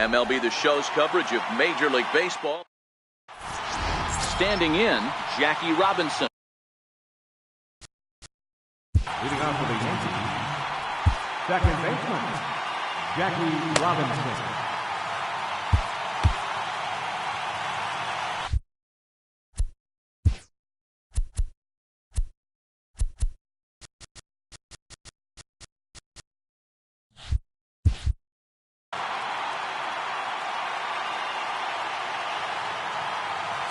MLB The Show's coverage of Major League Baseball. Standing in, Jackie Robinson. Leading off for the Yankees, second baseman, Jackie Robinson.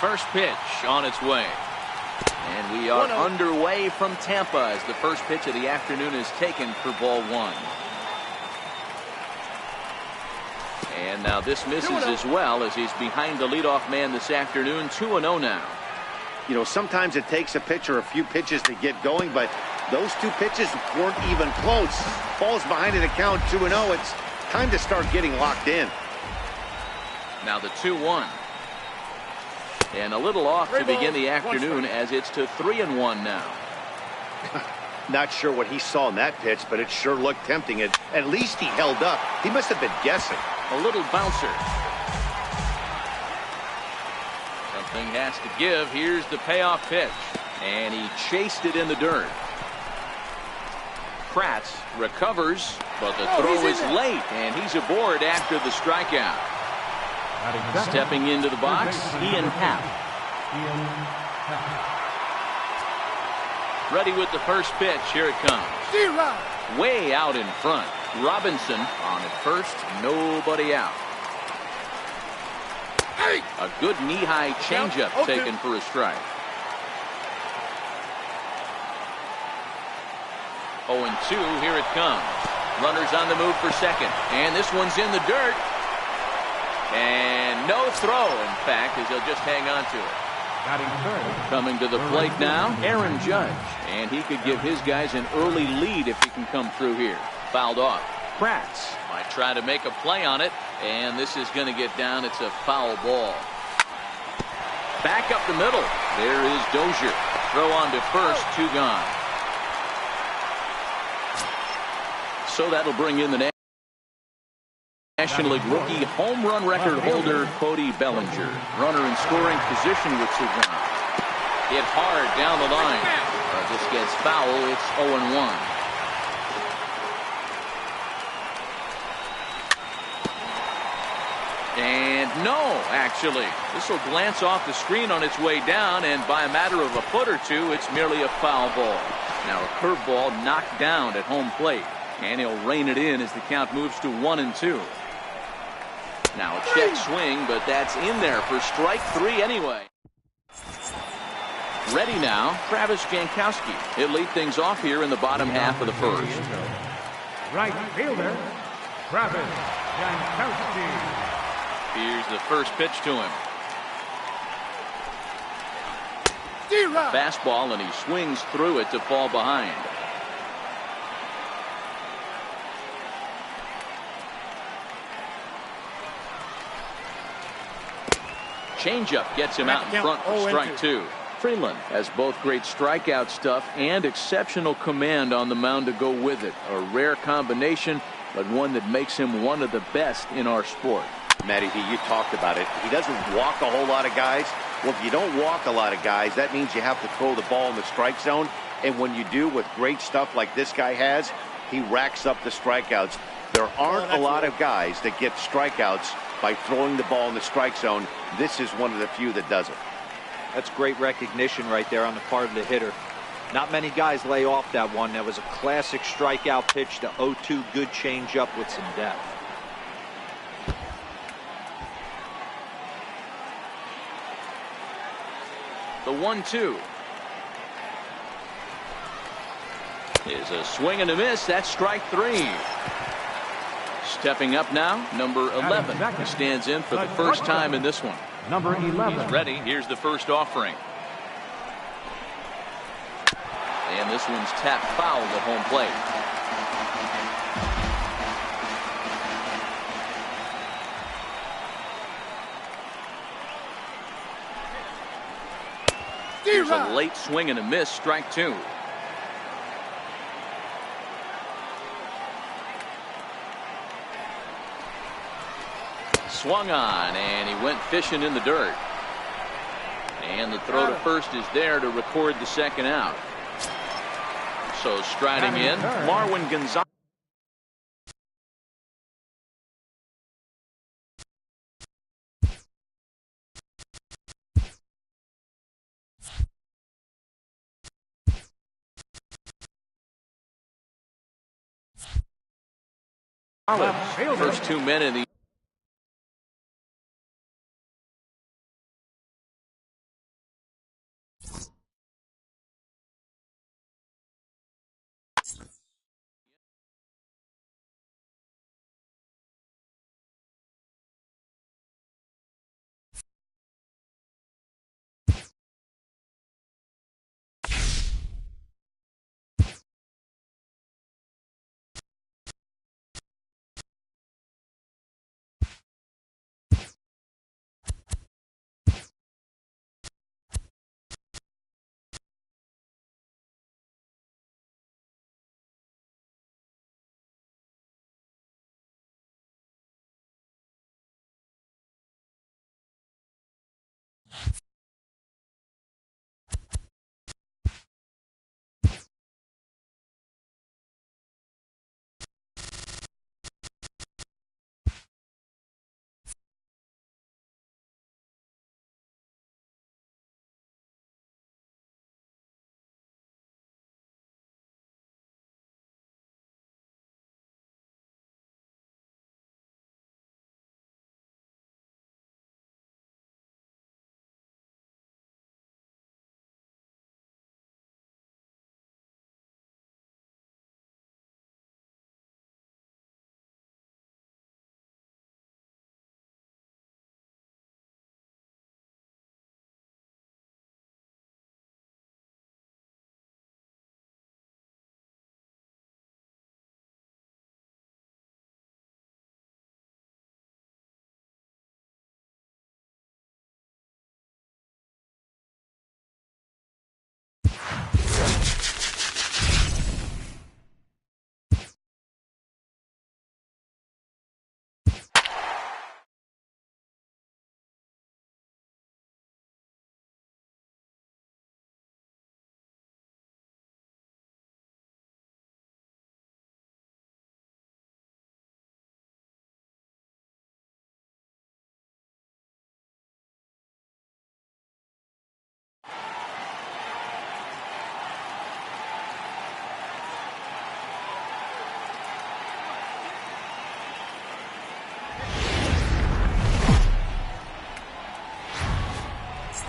First pitch on its way. And we are underway from Tampa as the first pitch of the afternoon is taken for ball one. And now this misses as well as he's behind the leadoff man this afternoon. 2-0 now. You know, sometimes it takes a pitcher a few pitches to get going, but those two pitches weren't even close. Ball's behind in the count, 2-0. It's time to start getting locked in. Now the 2-1. And a little off to begin the afternoon as it's to 3-1 now. Not sure what he saw in that pitch, but it sure looked tempting. At least he held up. He must have been guessing. A little bouncer. Something has to give. Here's the payoff pitch. And he chased it in the dirt. Kratz recovers, but the throw is late, and he's aboard after the strikeout. Stepping into the box, Ian Happ. Ready with the first pitch. Here it comes. Way out in front. Robinson on at first. Nobody out. A good knee-high changeup taken for a strike. 0-2. Here it comes. Runners on the move for second. And this one's in the dirt. And no throw, in fact, as he'll just hang on to it. Coming to the plate now, Aaron Judge. And he could give his guys an early lead if he can come through here. Fouled off. Kratz might try to make a play on it. And this is going to get down. It's a foul ball. Back up the middle. There is Dozier. Throw on to first. 2 gone. So that'll bring in the National League rookie home run record holder Cody Bellinger. Runner in scoring position with 2 runs. Hit hard down the line. This gets foul. It's 0-1. And no, actually. This will glance off the screen on its way down, and by a matter of a foot or two, it's merely a foul ball. Now a curveball knocked down at home plate, and he'll rein it in as the count moves to 1-2. Now a check swing, but that's in there for strike 3 anyway. Ready now, Travis Jankowski. He'll lead things off here in the bottom half of the first. Right fielder, Travis Jankowski. Here's the first pitch to him. Fastball, and he swings through it to fall behind. Changeup gets him out in front for strike 2. Freeland has both great strikeout stuff and exceptional command on the mound to go with it. A rare combination, but one that makes him one of the best in our sport. Matty V, you talked about it. He doesn't walk a whole lot of guys. Well, if you don't walk a lot of guys, that means you have to throw the ball in the strike zone. And when you do with great stuff like this guy has, he racks up the strikeouts. There aren't a lot of guys that get strikeouts by throwing the ball in the strike zone. This is one of the few that does it. That's great recognition right there on the part of the hitter. Not many guys lay off that one. That was a classic strikeout pitch to 0-2. Good changeup with some depth. The 1-2 is a swing and a miss. That's strike 3. Stepping up now, number 11. He stands in for the first time in this one. Number 11. He's ready. Here's the first offering. And this one's tapped foul at home plate. Here's a late swing and a miss. Strike 2. swung on, and he went fishing in the dirt. And the throw to first is there to record the second out. So striding in, Marwin Gonzalez. First 2 men in the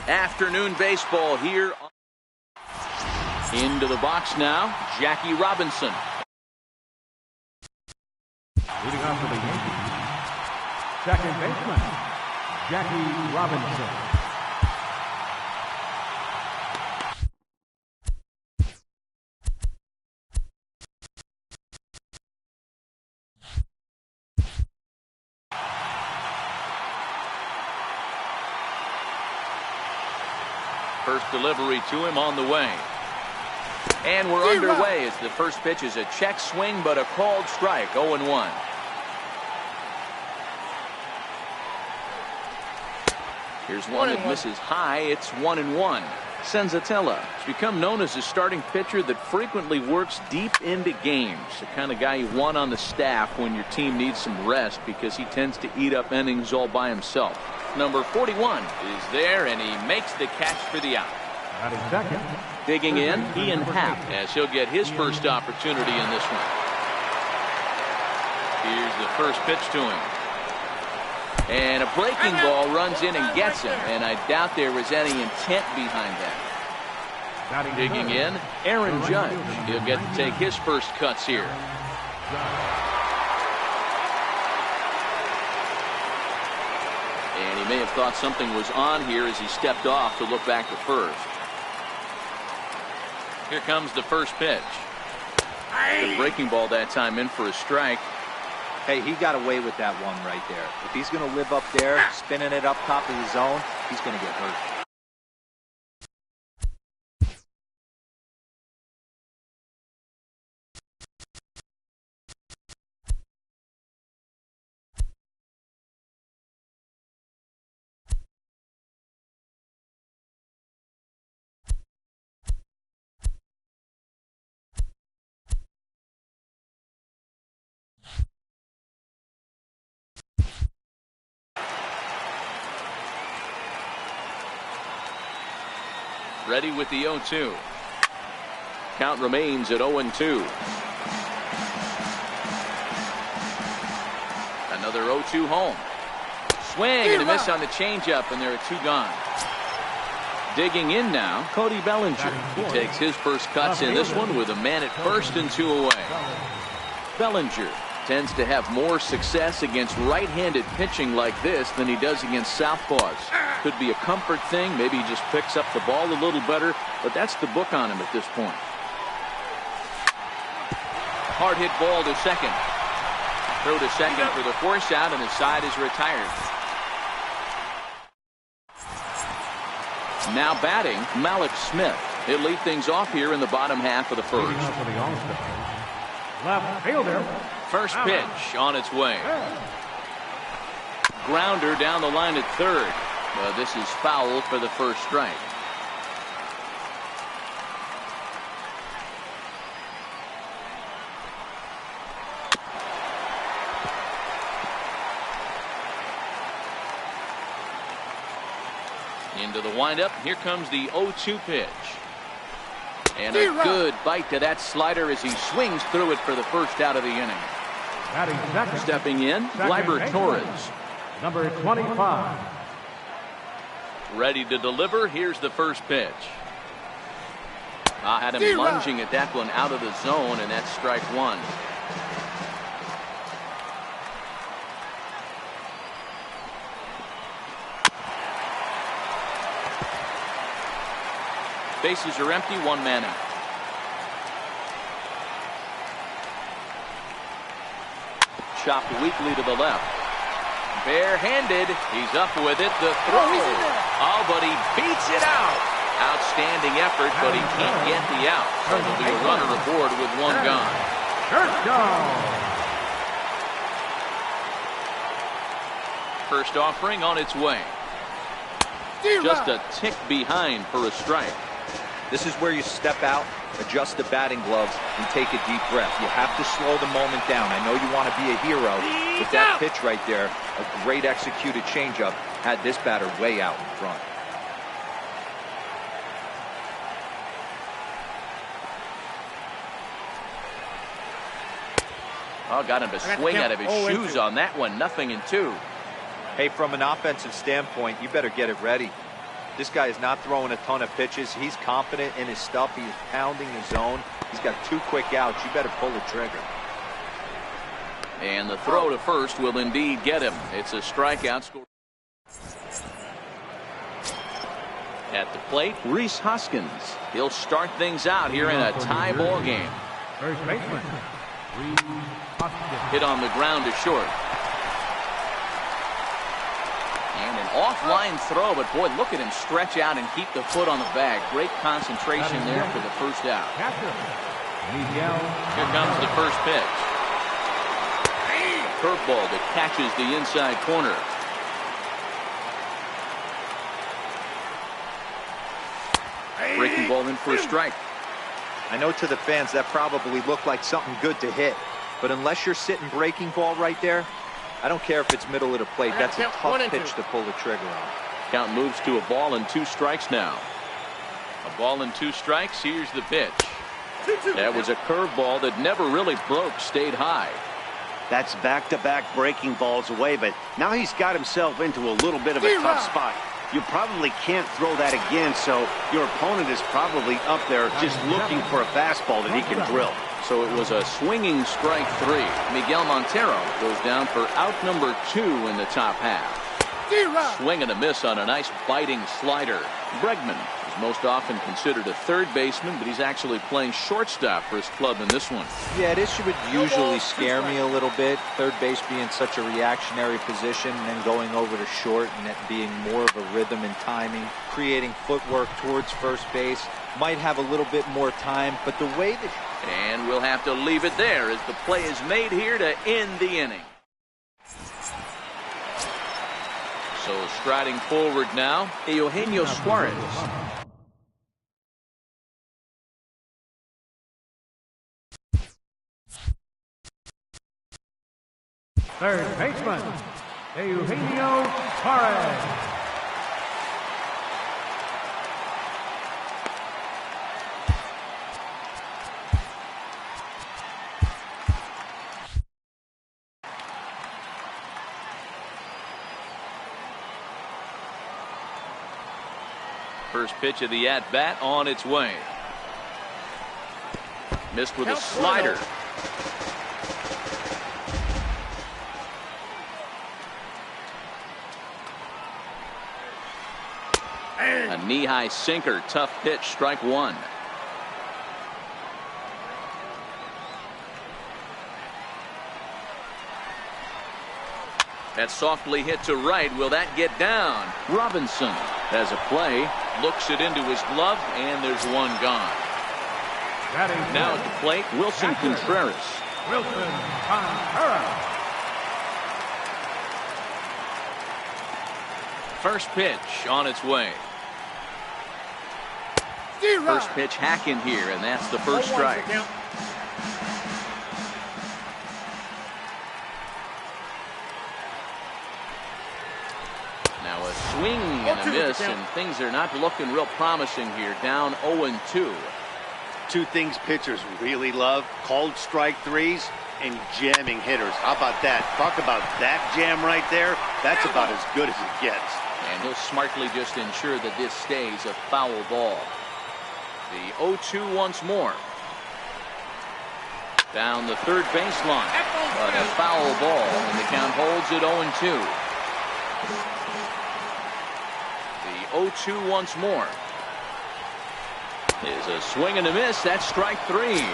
afternoon baseball here. Into the box now, Jackie Robinson. Leading off for the Yankees, second baseman, Jackie Robinson. First delivery to him on the way. And we're underway as the first pitch is a check swing, but a called strike, 0-1. Here's one that misses high. It's 1-1. Senzatella has become known as a starting pitcher that frequently works deep into games. The kind of guy you want on the staff when your team needs some rest because he tends to eat up innings all by himself. Number 41 is there, and he makes the catch for the out. Digging in, Ian Happ, as he'll get his first opportunity in this one. Here's the first pitch to him. And a breaking ball runs in and gets him, and I doubt there was any intent behind that. Digging in, Aaron Judge. He'll get to take his first cuts here. And he may have thought something was on here as he stepped off to look back to first. Here comes the first pitch. The breaking ball that time in for a strike. Hey, he got away with that one right there. If he's going to live up there, spinning it up top of the zone, he's going to get hurt. Ready with the 0-2. Count remains at 0-2. Another 0-2 home. Swing and a miss on the changeup, and there are 2 gone. Digging in now, Cody Bellinger. He takes his first cuts in this one with a man at first and 2 away. Bellinger tends to have more success against right-handed pitching like this than he does against southpaws. Could be a comfort thing. Maybe he just picks up the ball a little better, but that's the book on him at this point. Hard hit ball to second. Throw to second for the force out, and his side is retired. Now batting, Malik Smith. He'll lead things off here in the bottom half of the first. Left fielder. First pitch on its way. Grounder down the line at third. This is foul for the first strike. Into the windup. Here comes the 0-2 pitch. And a good bite to that slider as he swings through it for the first out of the inning. Stepping in, Gleyber Torres. Number 25. Ready to deliver. Here's the first pitch. Had him lunging at that one out of the zone, and that's strike 1. Bases are empty, 1 man out. Chopped weakly to the left. Barehanded. He's up with it. The throw. Oh, but he beats it out. Outstanding effort, but he can't get the out. So there'll be a runner aboard with 1 gone. First offering on its way. Just a tick behind for a strike. This is where you step out, adjust the batting gloves, and take a deep breath. You have to slow the moment down. I know you want to be a hero, but that pitch right there, a great executed changeup, had this batter way out in front. Got him to swing out of his shoes on that one. 0-2. Hey, from an offensive standpoint, you better get it ready. This guy is not throwing a ton of pitches. He's confident in his stuff. He's pounding his zone. He's got 2 quick outs. You better pull the trigger. And the throw to first will indeed get him. It's a strikeout score. At the plate, Rhys Hoskins. He'll start things out here in a tie ball game. First baseman. Hit on the ground to short. And an offline throw, but boy, look at him stretch out and keep the foot on the bag. Great concentration there for the first out. Here comes the first pitch. Curveball that catches the inside corner. Breaking ball in for a strike. I know to the fans that probably looked like something good to hit, but unless you're sitting breaking ball right there, I don't care if it's middle of the plate. That's a tough pitch to pull the trigger on. Count moves to a ball and 2 strikes now. A ball and 2 strikes. Here's the pitch. That was a curveball that never really broke, stayed high. That's back-to-back breaking balls away, but now he's got himself into a little bit of a tough spot. You probably can't throw that again, so your opponent is probably up there just looking for a fastball that he can drill. So it was a swinging strike 3. Miguel Montero goes down for out number 2 in the top half. Swing and a miss on a nice biting slider. Bregman is most often considered a third baseman, but he's actually playing shortstop for his club in this one. Yeah, this would usually scare me a little bit. Third base being such a reactionary position, and then going over to short and it being more of a rhythm and timing, creating footwork towards first base. Might have a little bit more time, but the way that... And we'll have to leave it there as the play is made here to end the inning. So striding forward now, Eugenio Suarez. Third baseman, Eugenio Suarez. First pitch of the at-bat on its way. Missed with a slider. A knee-high sinker. Tough pitch. Strike one. That's softly hit to right. Will that get down? Robinson has a play. Looks it into his glove, and there's one gone. Now at the plate, Wilson Contreras. Wilson Contreras. First pitch on its way. First pitch hack in here, and that's the first strike. Now a swing and a miss, and things are not looking real promising here. Down 0-2. Two things pitchers really love: called strike threes and jamming hitters. How about that? Talk about that jam right there. That's about as good as it gets. And he'll smartly just ensure that this stays a foul ball. The 0-2 once more. Down the third baseline. But a foul ball, and the count holds at 0-2. The 0-2 once more. Is a swing and a miss. That's strike three.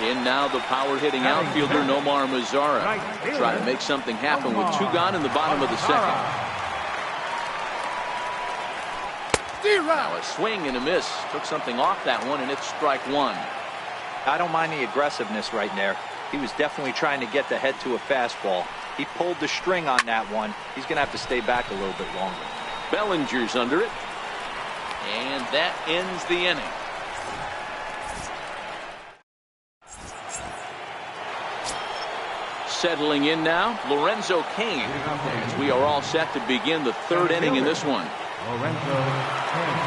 In now the power-hitting outfielder Nomar Mazara. Trying to make something happen with two gone in the bottom of the second. Now a swing and a miss. Took something off that one, and it's strike one. I don't mind the aggressiveness right there. He was definitely trying to get the head to a fastball. He pulled the string on that one. He's going to have to stay back a little bit longer. Bellinger's under it. And that ends the inning. Settling in now, Lorenzo Cain, as we are all set to begin the third inning in this one. Lorenzo Cain.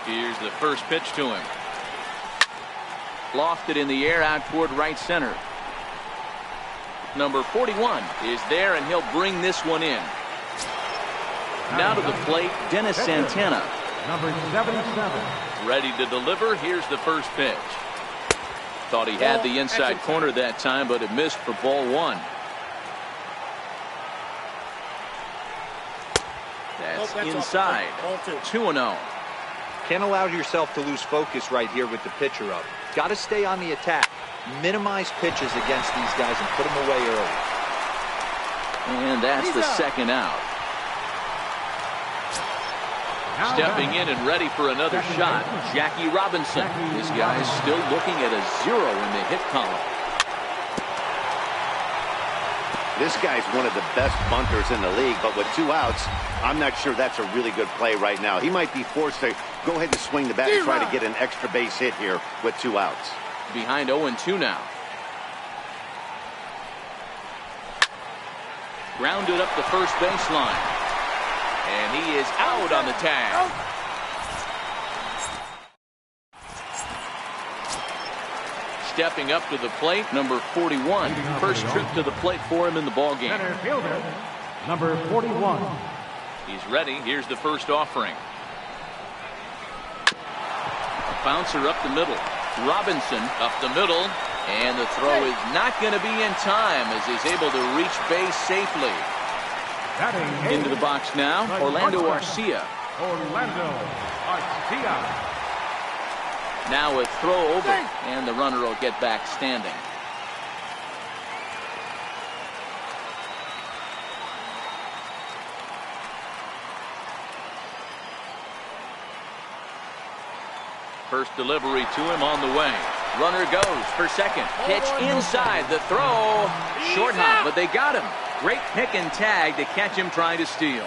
Here's the first pitch to him. Lofted in the air out toward right center. Number 41 is there, and he'll bring this one in. Now to the plate, Dennis Santana. Number 77. Ready to deliver. Here's the first pitch. Thought he had the inside corner that time, but it missed for ball one. That's inside. 2-0. Can't allow yourself to lose focus right here with the pitcher up. Got to stay on the attack. Minimize pitches against these guys and put them away early. And that's the second out. Stepping in and ready for another shot, Jackie Robinson. This guy's still looking at a 0 in the hit column. This guy's one of the best bunters in the league, but with two outs, I'm not sure that's a really good play right now. He might be forced to go ahead and swing the bat and try to get an extra base hit here with two outs. Behind 0-2 now. Grounded up the first baseline. And he is out on the tag. Stepping up to the plate, number 41. First trip to the plate for him in the ballgame. Center fielder, number 41. He's ready. Here's the first offering. A bouncer up the middle. Robinson up the middle. And the throw is not going to be in time as he's able to reach base safely. Into the box now, Orlando Arcia. Orlando Arcia. Now a throw over, and the runner will get back standing. First delivery to him on the way. Runner goes for second. Pitch inside. The throw. Short hop, but they got him. Great pick and tag to catch him trying to steal.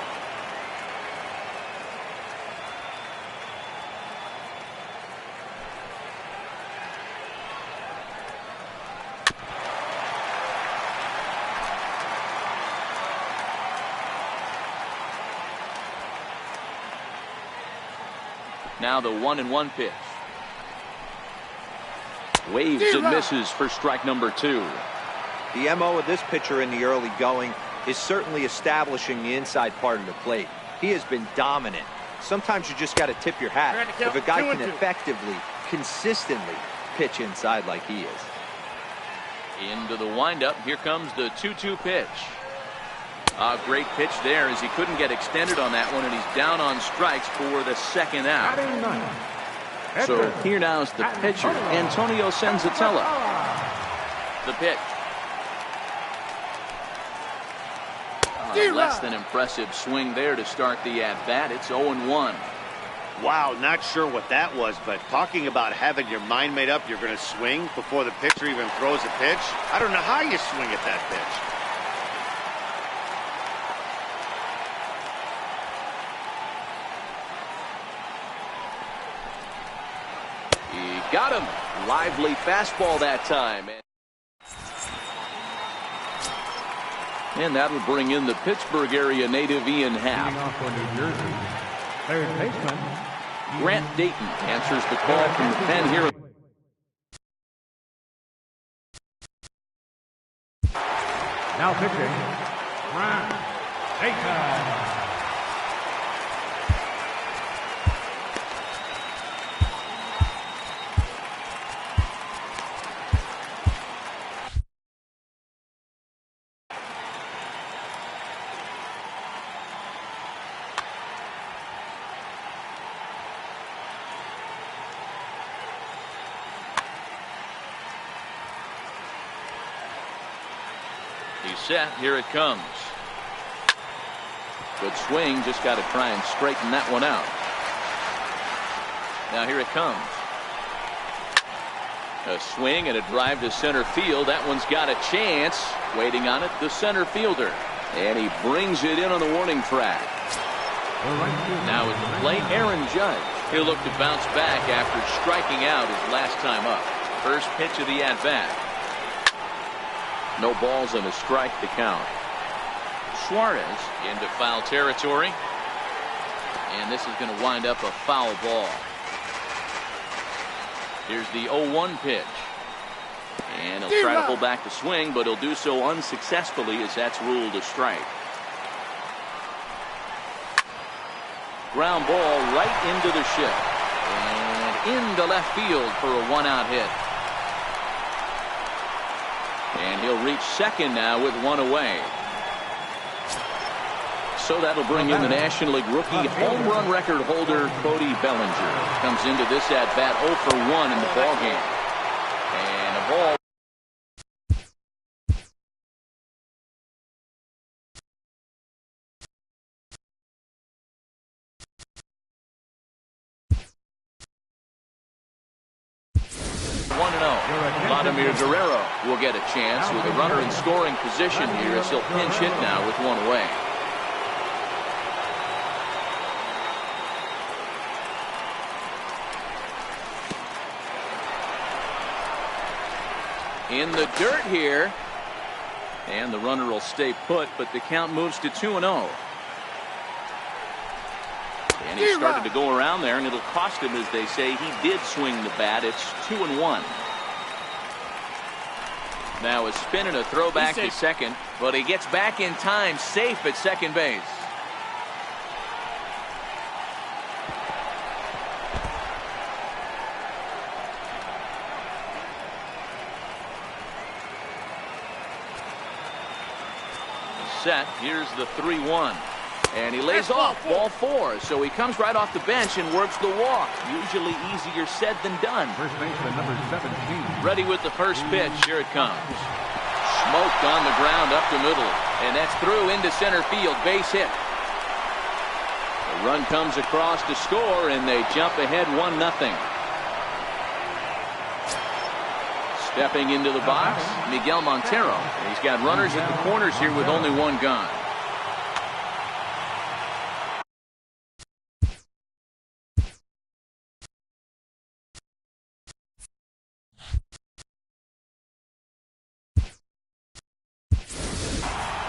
Now the 1-1 pitch. Waves and misses for strike number 2. The MO of this pitcher in the early going is certainly establishing the inside part of the plate. He has been dominant. Sometimes you just got to tip your hat if a guy can effectively, consistently pitch inside like he is. Into the windup. Here comes the 2-2 pitch. A great pitch there as he couldn't get extended on that one, and he's down on strikes for the second out. So here now is the pitcher, Antonio Senzatella. The pitch. Less than impressive swing there to start the at-bat. It's 0-1. Wow, not sure what that was, but talking about having your mind made up you're going to swing before the pitcher even throws a pitch. I don't know how you swing at that pitch. He got him. Lively fastball that time. And that'll bring in the Pittsburgh area native Ian Happ. Off for New Jersey, third baseman Grant Dayton answers the call from the pen here. now pitching, Grant Dayton. He's set. Here it comes. Good swing. Just got to try and straighten that one out. Now here it comes. A swing and a drive to center field. That one's got a chance. Waiting on it, the center fielder. And he brings it in on the warning track. Now at the plate, Aaron Judge. He'll look to bounce back after striking out his last time up. First pitch of the at-bat. No balls and a strike to count. Suarez into foul territory. And this is going to wind up a foul ball. Here's the 0-1 pitch. And he'll try to pull back the swing, but he'll do so unsuccessfully as that's ruled a strike. Ground ball right into the shift. And into left field for a one-out hit. And he'll reach second now with one away. So that'll bring in the National League rookie home run record holder Cody Bellinger. Comes into this at bat 0 for 1 in the ball game. And a ball. Vladimir Guerrero will get a chance with a runner in scoring position here as he'll pinch hit now with one away. In the dirt here. And the runner will stay put, but the count moves to 2-0. And he started to go around there, and it'll cost him, as they say. He did swing the bat. It's 2-1. Now a spin and a throw back to second, but he gets back in time, safe at second base. Set. Here's the 3-1. And he lays off ball 4, so he comes right off the bench and works the walk. Usually easier said than done. First baseman number 17. Ready with the first pitch. Here it comes. Smoked on the ground up the middle, and that's through into center field. Base hit. The run comes across to score, and they jump ahead 1-0. Stepping into the box, Miguel Montero. He's got runners at the corners here with only one gone.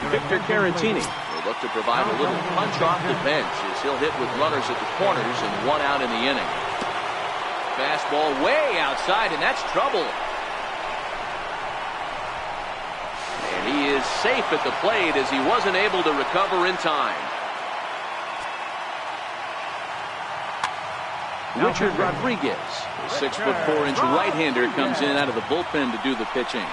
Victor Caratini will look to provide a little punch off the bench as he'll hit with runners at the corners and one out in the inning. Fastball way outside, and that's trouble. safe at the plate as he wasn't able to recover in time. Richard Rodriguez, the 6'4" right-hander, comes in out of the bullpen to do the pitching.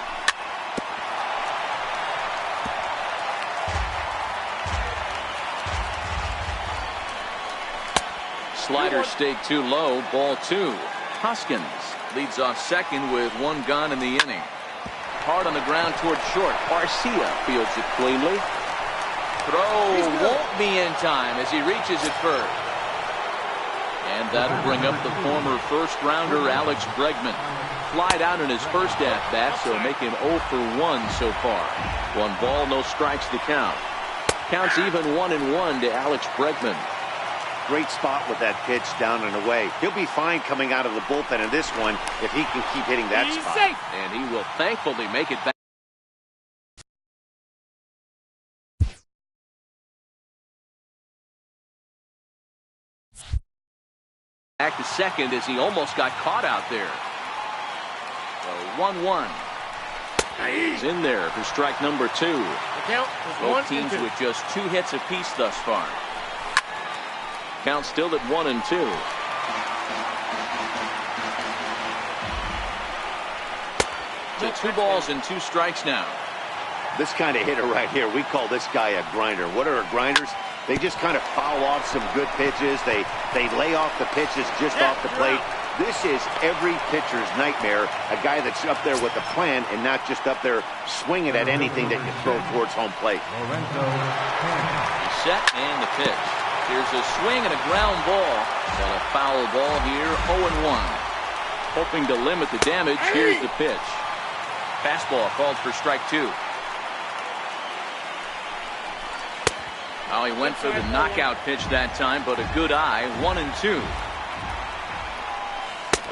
Slider stayed too low, ball 2. Hoskins leads off second with 1 gone in the inning. Hard on the ground toward short. Garcia fields it cleanly. Throw won't be in time as he reaches it first. And that'll bring up the former first-rounder Alex Bregman. Flied out in his first at-bat, so making 0 for 1 so far. 1 ball, no strikes to count. Counts even 1-1 to Alex Bregman. Great spot with that pitch down and away. He'll be fine coming out of the bullpen in this one if he can keep hitting that spot. Safe. And he will thankfully make it back. Back to second as he almost got caught out there. So 1-1. He's in there for strike number 2. Both teams with just 2 hits apiece thus far. Count still at 1-2. So 2 balls and 2 strikes now. This kind of hitter right here, we call this guy a grinder. What are grinders? They just kind of foul off some good pitches. They lay off the pitches just off the plate. This is every pitcher's nightmare. A guy that's up there with a plan and not just up there swinging at anything that you throw towards home plate. He's set and the pitch. Here's a swing and a ground ball. But a foul ball here, 0-1. Hoping to limit the damage, here's the pitch. Fastball called for strike 2. Oh, he went for the knockout pitch that time, but a good eye, 1-2.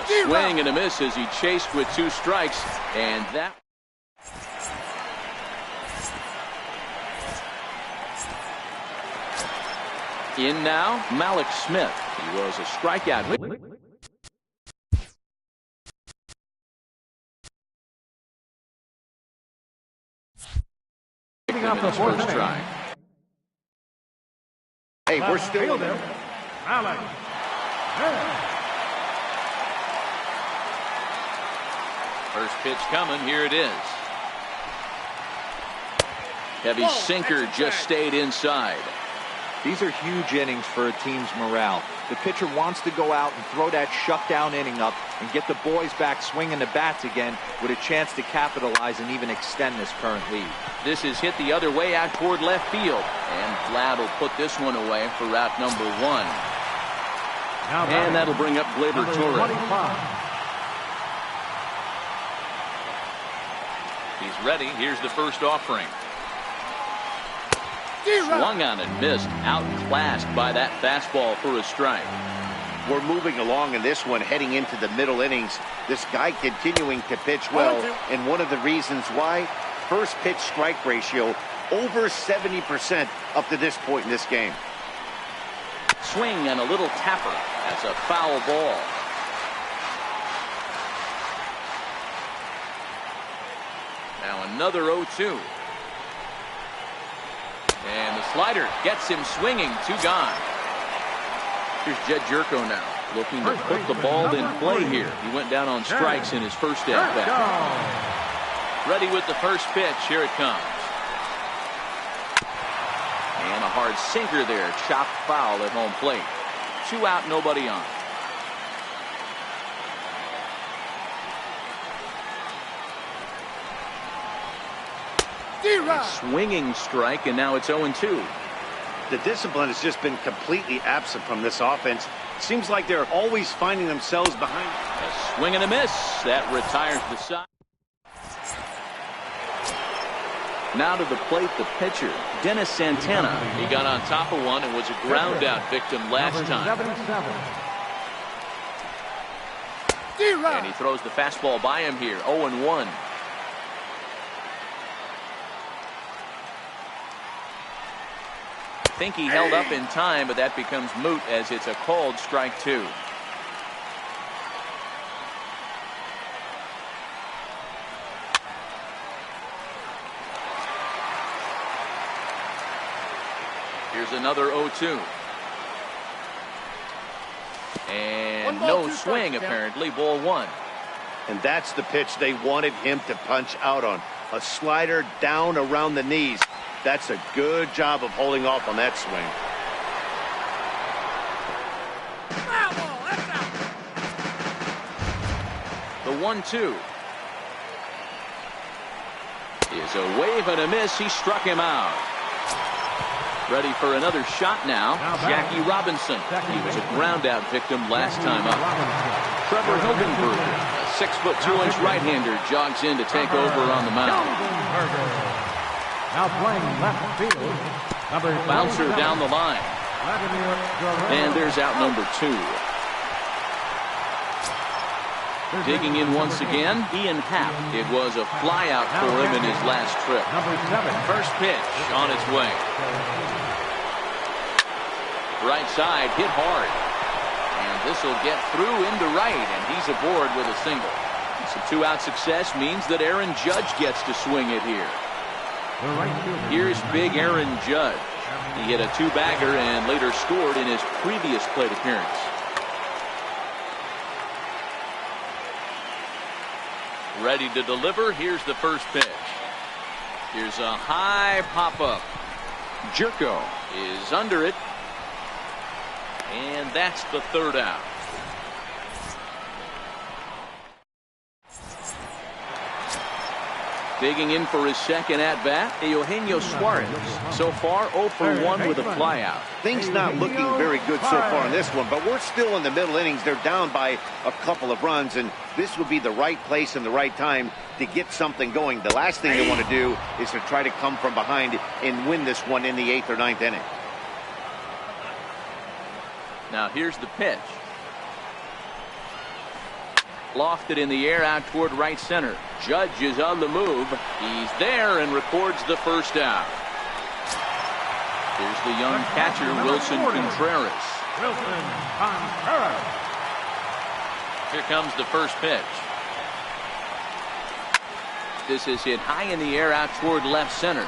A swing and a miss as he chased with 2 strikes, and that... In now, Malik Smith. He was a strikeout. Picking up the first try. Hey, we're still there. Malik. First pitch coming. Here it is. Heavy sinker just stayed inside. These are huge innings for a team's morale. The pitcher wants to go out and throw that shutdown inning up and get the boys back swinging the bats again with a chance to capitalize and even extend this current lead. This is hit the other way out toward left field. And Vlad will put this one away for route number 1. And that'll bring up Gleyber Torres. He's ready. Here's the first offering. Swung on and missed. Outclassed by that fastball for a strike. We're moving along in this one, heading into the middle innings. This guy continuing to pitch well, and one of the reasons why, first pitch strike ratio over 70% up to this point in this game. Swing and a little tapper. That's a foul ball. Now another 0-2. And the slider gets him swinging. 2 gone. Here's Jed Jerko now, looking to put the ball in play here. He went down on strikes in his first at-bat. Ready with the first pitch. Here it comes. And a hard sinker there. Chopped foul at home plate. 2 out, nobody on. A swinging strike, and now it's 0-2. The discipline has just been completely absent from this offense. Seems like they're always finding themselves behind. A swing and a miss. That retires the side. Now to the plate, the pitcher, Dennis Santana. He got on top of one and was a ground out victim last time. And he throws the fastball by him here, 0-1. I think he held up in time, but that becomes moot as it's a called strike 2. Here's another 0-2. And no swing, apparently. Ball 1. And that's the pitch they wanted him to punch out on. A slider down around the knees. That's a good job of holding off on that swing. The 1-2 is a wave and a miss. He struck him out. Ready for another shot now. Jackie Robinson. He was a ground out victim last time up. Trevor Hilgenberger, a 6'2" right-hander, jogs in to take over on the mound. Now playing left field, number bouncer down the line. And there's out number 2. Digging in once again, Ian Happ. It was a flyout for him in his last trip. First pitch on its way. Right side hit hard. And this will get through into right, and he's aboard with a single. Some 2-out success means that Aaron Judge gets to swing it here. Here's big Aaron Judge. He hit a 2-bagger and later scored in his previous plate appearance. Ready to deliver. Here's the first pitch. Here's a high pop-up. Jerko is under it. And that's the 3rd out. Digging in for his second at-bat, Eugenio Suarez. So far, 0 for 1 with a flyout. Things not looking very good so far in this one, but we're still in the middle innings. They're down by a couple of runs, and this would be the right place and the right time to get something going. The last thing they want to do is to try to come from behind and win this one in the 8th or 9th inning. Now here's the pitch. Lofted in the air out toward right center. Judge is on the move. He's there and records the first out. Here's the young catcher, Wilson Contreras. Here comes the first pitch. This is hit high in the air out toward left center.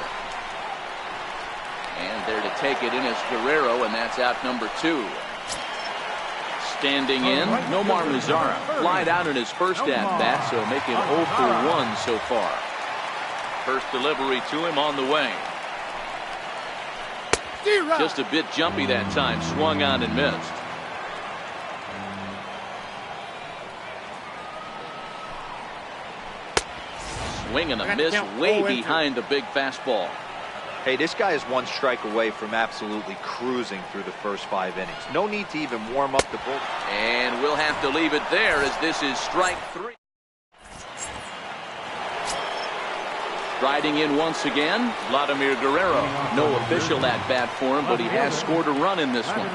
And there to take it in is Guerrero, and that's out number 2. Standing in, Nomar Mazara. Flied out in his first at-bat, so making 0 for 1 so far. First delivery to him on the way. Just a bit jumpy that time. Swung on and missed. Swing and a miss way behind the big fastball. Hey, this guy is 1 strike away from absolutely cruising through the first 5 innings. No need to even warm up the bull. And we'll have to leave it there as this is strike 3. Striding in once again, Vladimir Guerrero. No official at-bat for him, but he has scored a run in this one.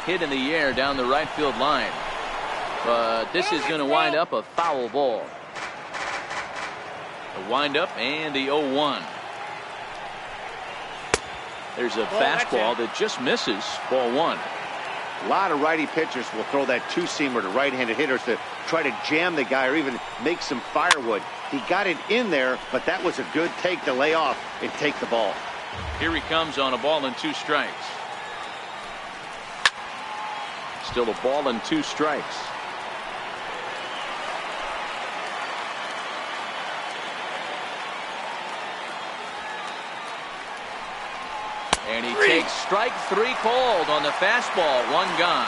Hit in the air down the right field line. But this is going to wind up a foul ball. The windup and the 0-1. There's a fastball that just misses. Ball 1. A lot of righty pitchers will throw that 2-seamer to right-handed hitters to try to jam the guy or even make some firewood. He got it in there, but that was a good take to lay off and take the ball. Here he comes on a ball and 2 strikes. Still a ball and 2 strikes. And he takes strike 3 called on the fastball. 1 gone.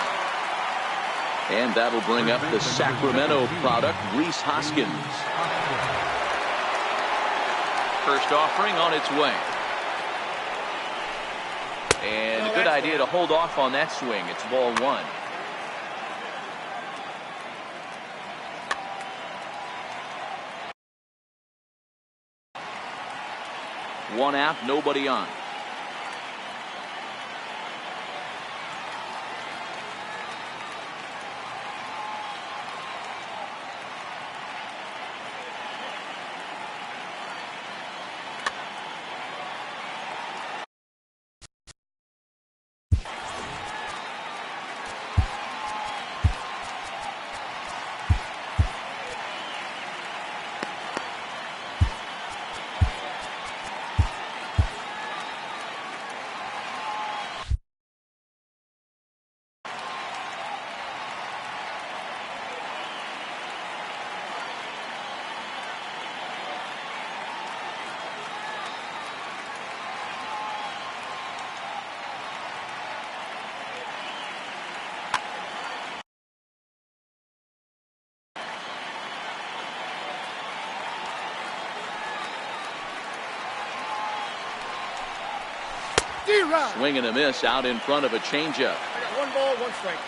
And that'll bring up the Sacramento product, Rhys Hoskins. First offering on its way. And a good idea to hold off on that swing. It's ball 1. One out, nobody on. Swing and a miss out in front of a changeup. I got 1 ball, 1 strike.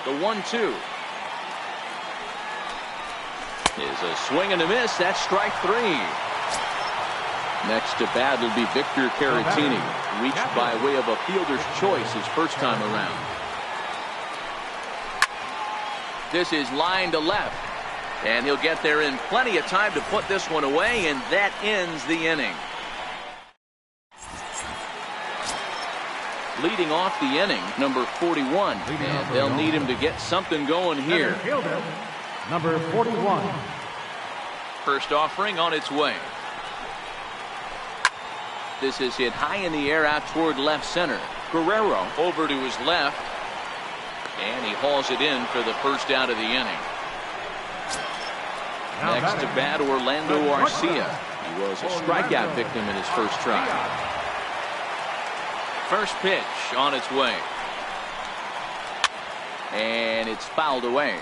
The 1-2 is a swing and a miss. That's strike 3. Next to bat will be Victor Caratini, reached by way of a fielder's choice his first time around. This is line to left, and he'll get there in plenty of time to put this one away, and that ends the inning. Leading off the inning, number 41, and they'll need him to get something going here. Number 41. First offering on its way. This is hit high in the air out toward left center. Guerrero over to his left, and he hauls it in for the first out of the inning. Next to bat, Orlando Arcia. He was a strikeout victim in his first try. First pitch on its way, and it's fouled away.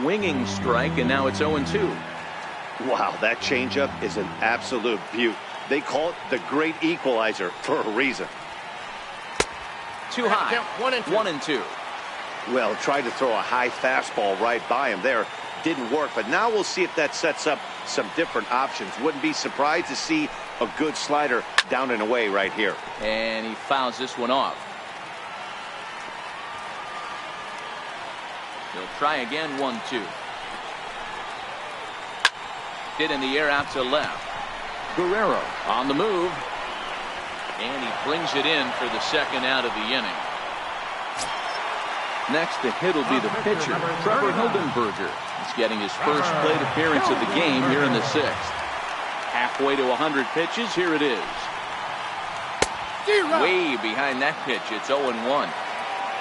Swinging strike, and now it's 0-2. Wow, that changeup is an absolute beaut. They call it the great equalizer for a reason. Too high. 1-2. Well, tried to throw a high fastball right by him there. Didn't work, but now we'll see if that sets up some different options. Wouldn't be surprised to see a good slider down and away right here. And he fouls this one off. He'll try again, 1-2. Hit in the air out to left. Guerrero on the move. And he brings it in for the second out of the inning. Next to hit will be the pitcher, Trevor Hildenberger. He's getting his first plate appearance of the game here in the 6th. Halfway to 100 pitches, here it is. Way behind that pitch, it's 0-1.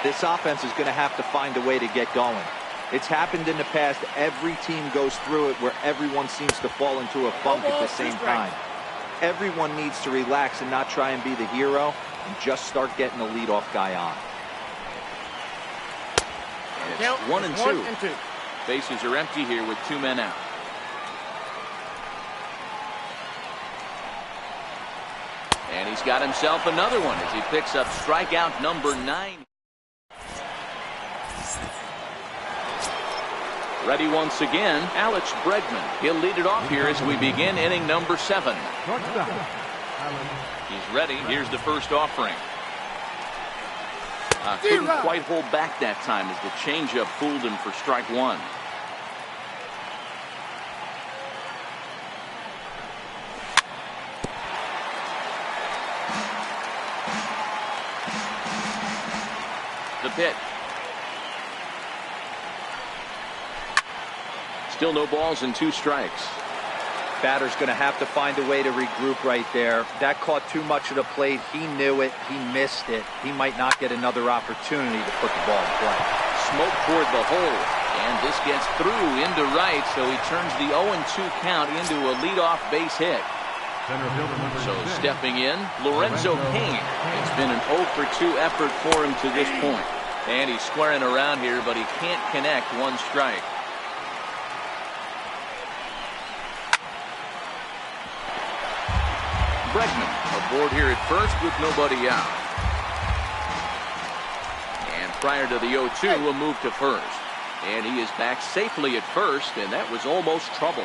This offense is going to have to find a way to get going. It's happened in the past. Every team goes through it where everyone seems to fall into a funk at the same time. Everyone needs to relax and not try and be the hero and just start getting the leadoff guy on. And it's 1-2. Bases are empty here with 2 men out. And he's got himself another one as he picks up strikeout number 9. Ready once again, Alex Bregman. He'll lead it off here as we begin inning number 7. He's ready. Here's the first offering. Couldn't quite hold back that time as the changeup fooled him for strike 1. The pitch. Still no balls and 2 strikes. Batter's going to have to find a way to regroup right there. That caught too much of the plate. He knew it. He missed it. He might not get another opportunity to put the ball in play. Smoke toward the hole. And this gets through into right, so he turns the 0-2 count into a leadoff base hit. So stepping in, Lorenzo Cain. It's been an 0-for-2 effort for him to this point. And he's squaring around here, but he can't connect 1 strike. Bregman aboard here at first with nobody out. And prior to the 0-2, a move to first. And he is back safely at first, and that was almost trouble.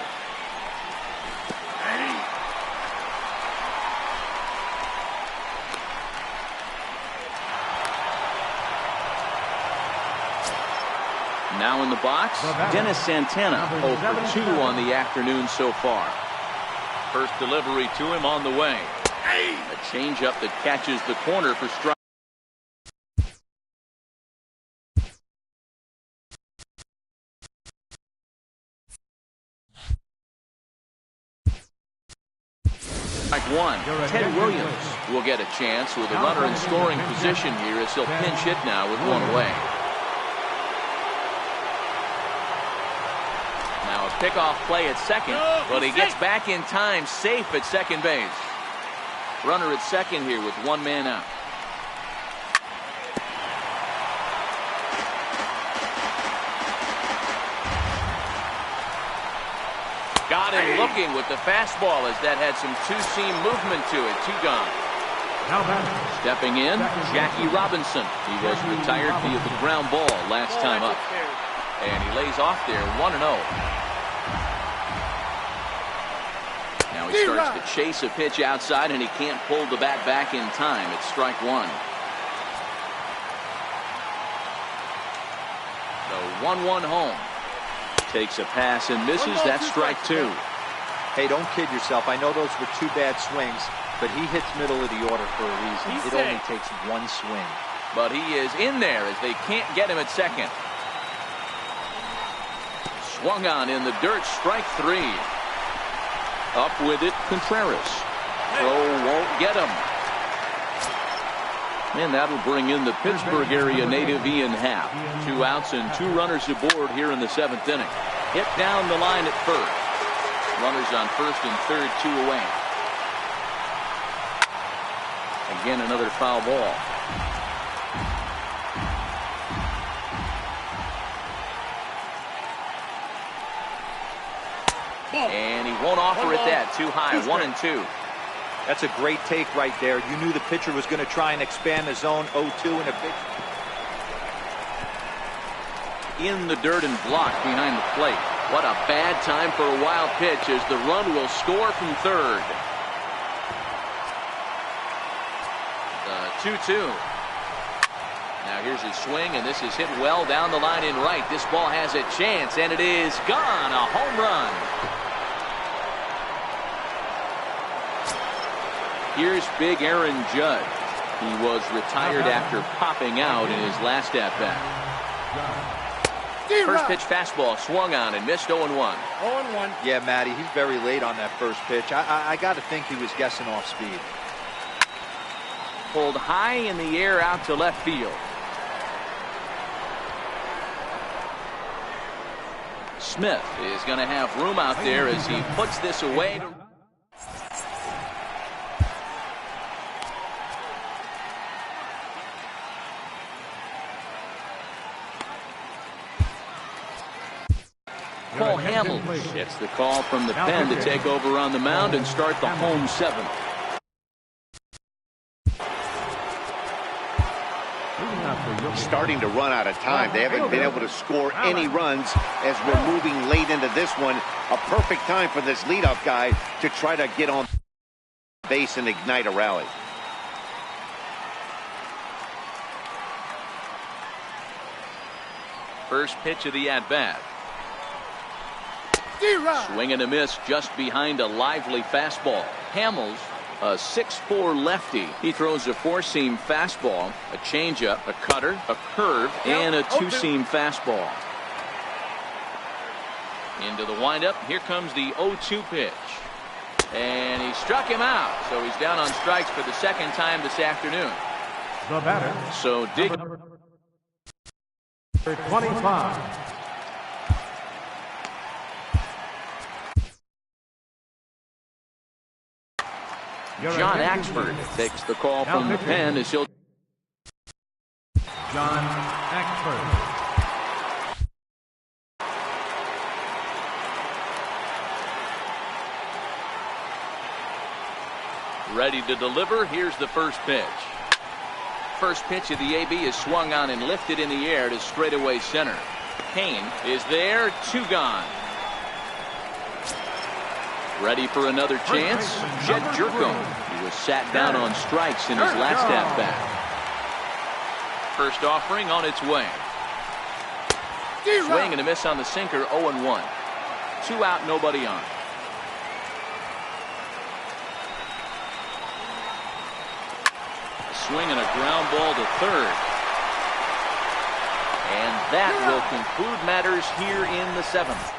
Now in the box, Dennis Santana, 0-for-2 on the afternoon so far. First delivery to him on the way. A changeup that catches the corner for strike. Strike 1. Ted Williams will get a chance with a runner in scoring position here as he'll pinch hit now with 1 away. pickoff play at second, but he gets back in time, safe at second base. Runner at second here with one man out. Got him looking with the fastball as that had some two-seam movement to it. 2 gone. Stepping in, Jackie Robinson. He was retired via the ground ball last time up. And he lays off there, 1-0. Now he starts to chase a pitch outside, and he can't pull the bat back in time. It's strike 1. The 1-1 home. Takes a pass and misses. That's strike 2. Hey, don't kid yourself. I know those were 2 bad swings, but he hits middle of the order for a reason. It only takes 1 swing. But he is in there as they can't get him at second. Swung on in the dirt, strike 3. Up with it, Contreras. Throw won't get him. And that'll bring in the Pittsburgh area native Ian Happ. 2 outs and 2 runners aboard here in the 7th inning. Hit down the line at first. Runners on first and third, 2 away. Again, another foul ball. And he won't offer it that. Too high, 1-2. That's a great take right there. You knew the pitcher was going to try and expand the zone. 0-2 in a big. In the dirt and blocked behind the plate. What a bad time for a wild pitch as the run will score from third. The 2-2. Now here's his swing, and this is hit well down the line in right. This ball has a chance, and it is gone. A home run. Here's big Aaron Judge. He was retired after popping out in his last at-bat. First pitch fastball swung on and missed. 0-1. 0-1. Yeah, Matty, he's very late on that first pitch. I got to think he was guessing off speed. Pulled high in the air out to left field. Smith is going to have room out there as he puts this away. Cole Hamels gets the call from the pen to take over on the mound and start the home 7th. Starting to run out of time. They haven't been able to score any runs as we're moving late into this one. A perfect time for this leadoff guy to try to get on base and ignite a rally. First pitch of the at-bat. Swing and a miss just behind a lively fastball. Hamels, a 6'4" lefty. He throws a 4-seam fastball, a changeup, a cutter, a curve, and a 2-seam fastball. Into the windup. Here comes the 0-2 pitch. And he struck him out. So he's down on strikes for the 2nd time this afternoon. The batter. So dig. 25. John Axford takes the call from the pen as he'll. John Axford. Ready to deliver. Here's the first pitch. First pitch of the AB is swung on and lifted in the air to straightaway center. Kane is there. 2 gone. Ready for another chance. Jed Jerko. He was sat down on strikes in his last at-bat. First offering on its way. Swing and a miss on the sinker. 0-1. 2 out, nobody on. Swing and a ground ball to third. And that will conclude matters here in the 7th.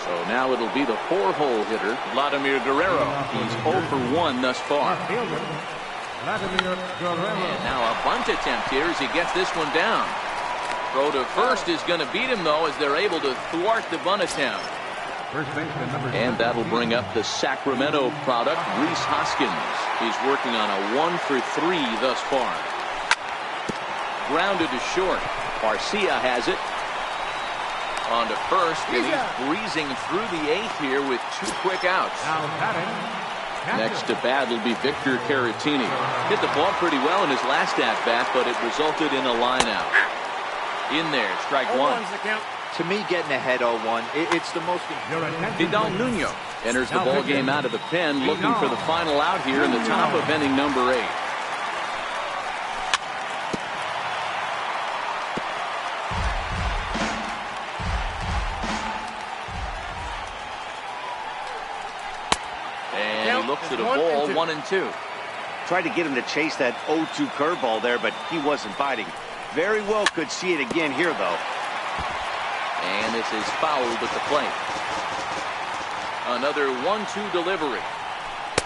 So now it'll be the 4-hole hitter, Vladimir Guerrero. He's 0 for 1 thus far. Vladimir Guerrero. And now a bunt attempt here as he gets this one down. Throw to first is going to beat him, though, as they're able to thwart the bunt attempt. And that'll bring up the Sacramento product, Rhys Hoskins. He's working on a 1-for-3 thus far. Grounded to short. Garcia has it. On to first, and he's breezing through the 8th here with 2 quick outs. Next to bat will be Victor Caratini. Hit the ball pretty well in his last at-bat, but it resulted in a line-out. In there, strike 1. To me, getting ahead 0-1, it's the most important. Vidal Nuno enters the ball game out of the pen, looking for the final out here in the top of inning number 8. And he looks at a ball, 1-2. Tried to get him to chase that 0-2 curveball there, but he wasn't biting. Very well could see it again here, though. And this is fouled at the plate. Another 1-2 delivery.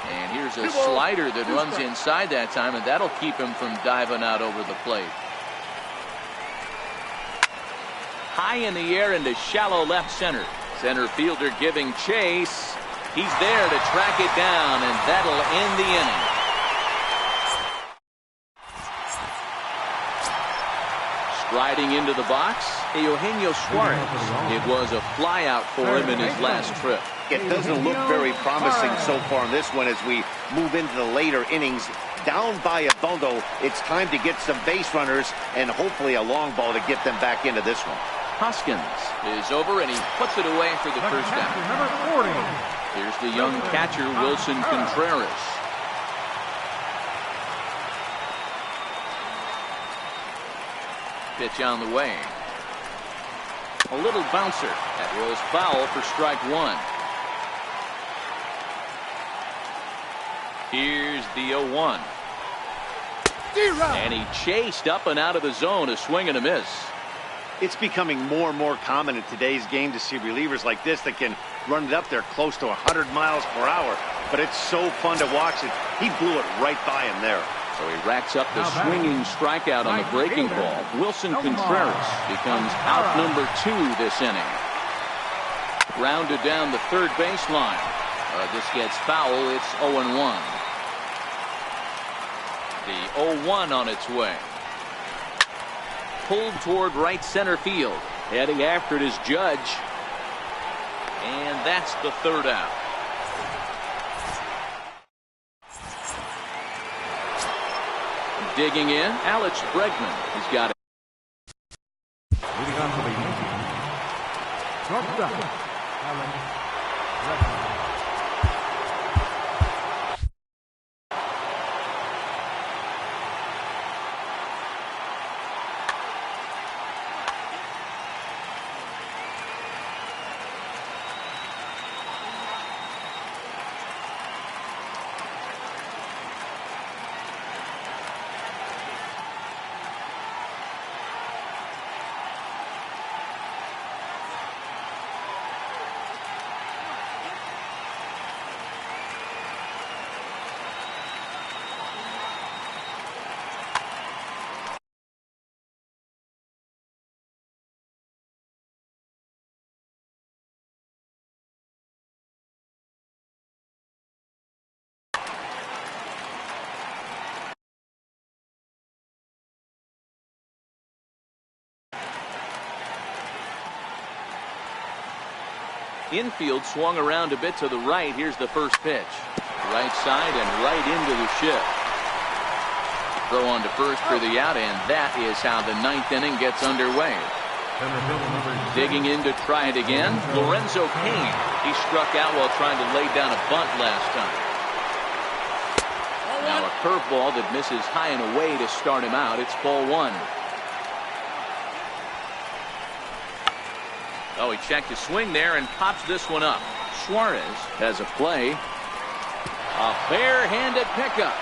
And here's a slider that runs inside that time, and that'll keep him from diving out over the plate. High in the air into shallow left center. Center fielder giving chase. He's there to track it down, and that'll end the inning. Striding into the box, Eugenio Suarez. It was a flyout for him in his last trip. It doesn't look very promising so far in this one as we move into the later innings. Down by a bundle, it's time to get some base runners and hopefully a long ball to get them back into this one. Hoskins is over, and he puts it away for the first down. Here's the young catcher, Wilson Contreras. Pitch on the way. A little bouncer. That rolls foul for strike 1. Here's the 0-1. And he chased up and out of the zone, a swing and a miss. It's becoming more and more common in today's game to see relievers like this that can run it up there close to 100 miles per hour. But it's so fun to watch it. He blew it right by him there. So he racks up the swinging strikeout on the breaking ball. Wilson Contreras becomes out number 2 this inning. Grounded down the third baseline. This gets foul. It's 0-1. The 0-1 on its way. Pulled toward right center field. Heading after it is Judge. And that's the third out. Digging in, Alex Bregman. He's got it. Leading on for the Yankees. Shortstop, Alex Bregman. Infield swung around a bit to the right. Here's the first pitch. Right side and right into the shift. Throw on to first for the out, and that is how the 9th inning gets underway. Digging in to try it again, Lorenzo Cain. He struck out while trying to lay down a bunt last time. Now a curveball that misses high and away to start him out. It's ball 1. Oh, he checked his swing there and pops this one up. Suarez has a play. A bare-handed pickup.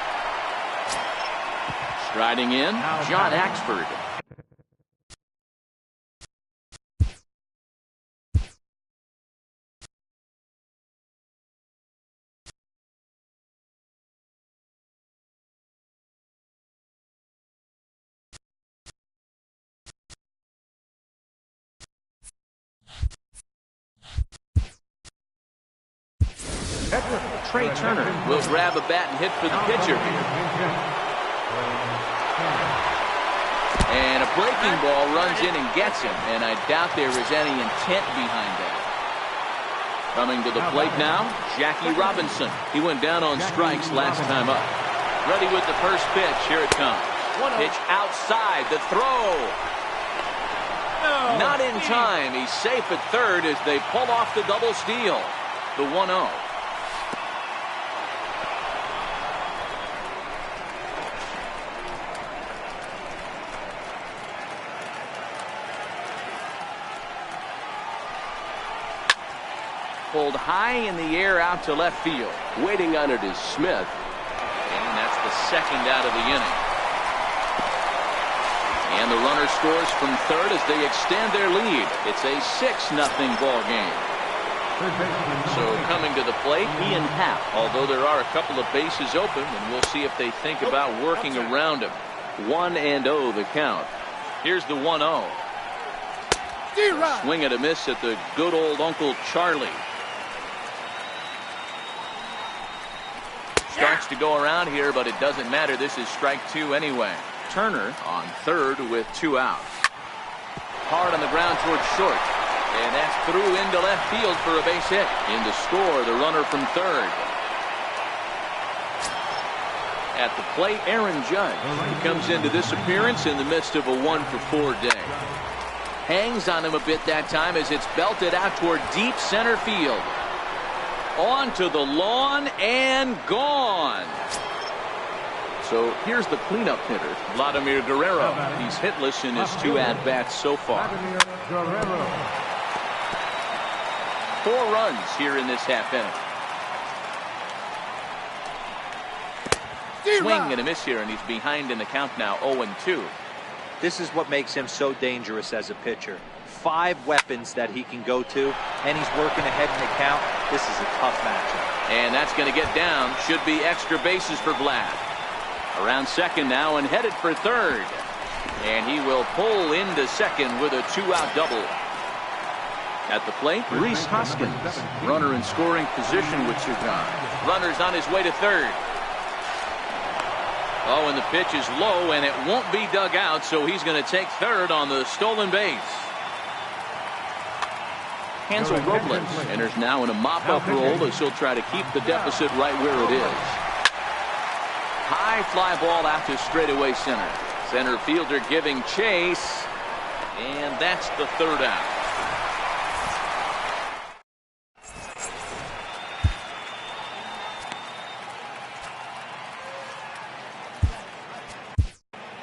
Striding in, John Axford. Trey Turner will grab a bat and hit for the pitcher here. And a breaking ball runs in and gets him, and I doubt there is any intent behind that. Coming to the plate now, Jackie Robinson. He went down on strikes last time up. Ready with the first pitch. Here it comes. Pitch outside. The throw. Not in time. He's safe at third as they pull off the double steal. The 1-0. Pulled high in the air out to left field. Waiting on it is Smith. And that's the second out of the inning. And the runner scores from third as they extend their lead. It's a 6-0 ball game. So coming to the plate, Ian Happ. Although there are a couple of bases open, and we'll see if they think about working around him. 1-0 the count. Here's the 1-0. Swing and a miss at the good old Uncle Charlie. Starts to go around here, but it doesn't matter. This is strike 2 anyway. Turner on third with 2 outs. Hard on the ground towards short. And that's through into left field for a base hit. In to score, the runner from third. At the plate, Aaron Judge. He comes into this appearance in the midst of a 1-for-4 day. Hangs on him a bit that time as it's belted out toward deep center field. On to the lawn and gone. So here's the cleanup hitter, Vladimir Guerrero. He's hitless in his 2 at-bats so far. 4 runs here in this half inning. Swing and a miss here, and he's behind in the count now, 0-2. This is what makes him so dangerous as a pitcher. 5 weapons that he can go to, and he's working ahead in the count. This is a tough matchup. And that's going to get down. Should be extra bases for Vlad. Around second now and headed for third. And he will pull into second with a 2-out double. At the plate, Rhys Hoskins. Runner in scoring position with 2 gone. Runner's on his way to third. Oh, and the pitch is low, and it won't be dug out, so he's going to take third on the stolen base. Hansel Robles enters now in a mop-up role as he'll try to keep the deficit right where it is. High fly ball out to straightaway center. Center fielder giving chase, and that's the 3rd out.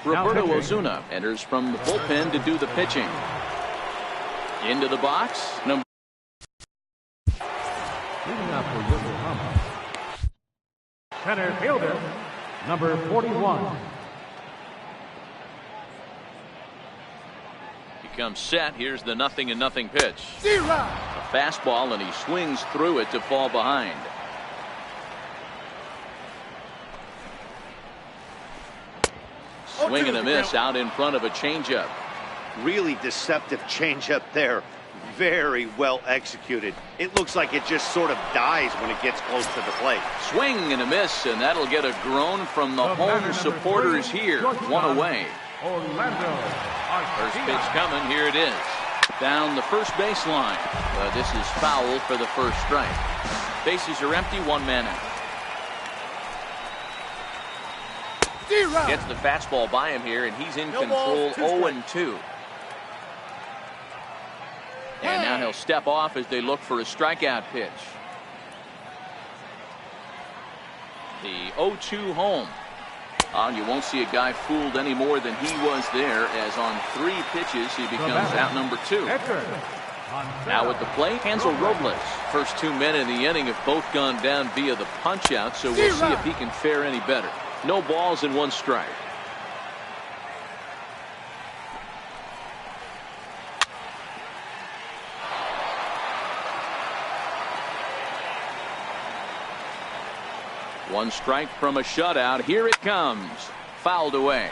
Roberto Osuna enters from the bullpen to do the pitching. Into the box, number. Leading up for Yokohama, center fielder, number 41. He comes set. Here's the 0-0 pitch. A fastball, and he swings through it to fall behind. Swing and a miss out in front of a changeup. Really deceptive changeup there. Very well executed. It looks like it just sort of dies when it gets close to the plate. Swing and a miss, and that'll get a groan from the home supporters here. 1 away. First pitch coming. Here it is. Down the first baseline. This is foul for the first strike. Bases are empty. 1 man out. Gets the fastball by him here, and he's in control. 0-2. And now he'll step off as they look for a strikeout pitch. The 0-2 home. You won't see a guy fooled any more than he was there, as on 3 pitches he becomes out number 2. Now at the plate, Hansel Robles. First 2 men in the inning have both gone down via the punch out, so we'll see if he can fare any better. No balls and 1 strike. One strike from a shutout. Here it comes. Fouled away.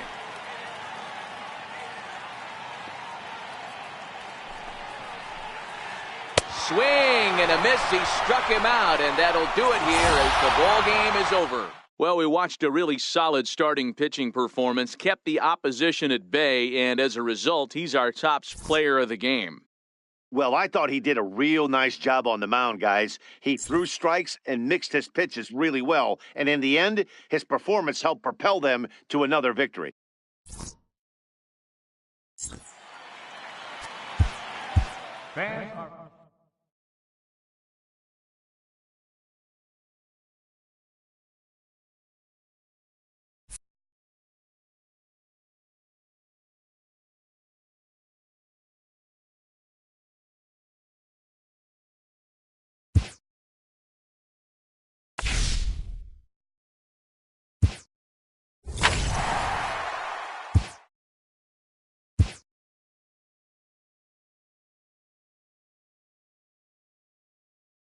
swing and a miss. He struck him out, and that'll do it here as the ball game is over. Well, we watched a really solid starting pitching performance, kept the opposition at bay, and as a result, he's our top player of the game. Well, I thought he did a real nice job on the mound, guys. He threw strikes and mixed his pitches really well, and in the end, his performance helped propel them to another victory. Fans are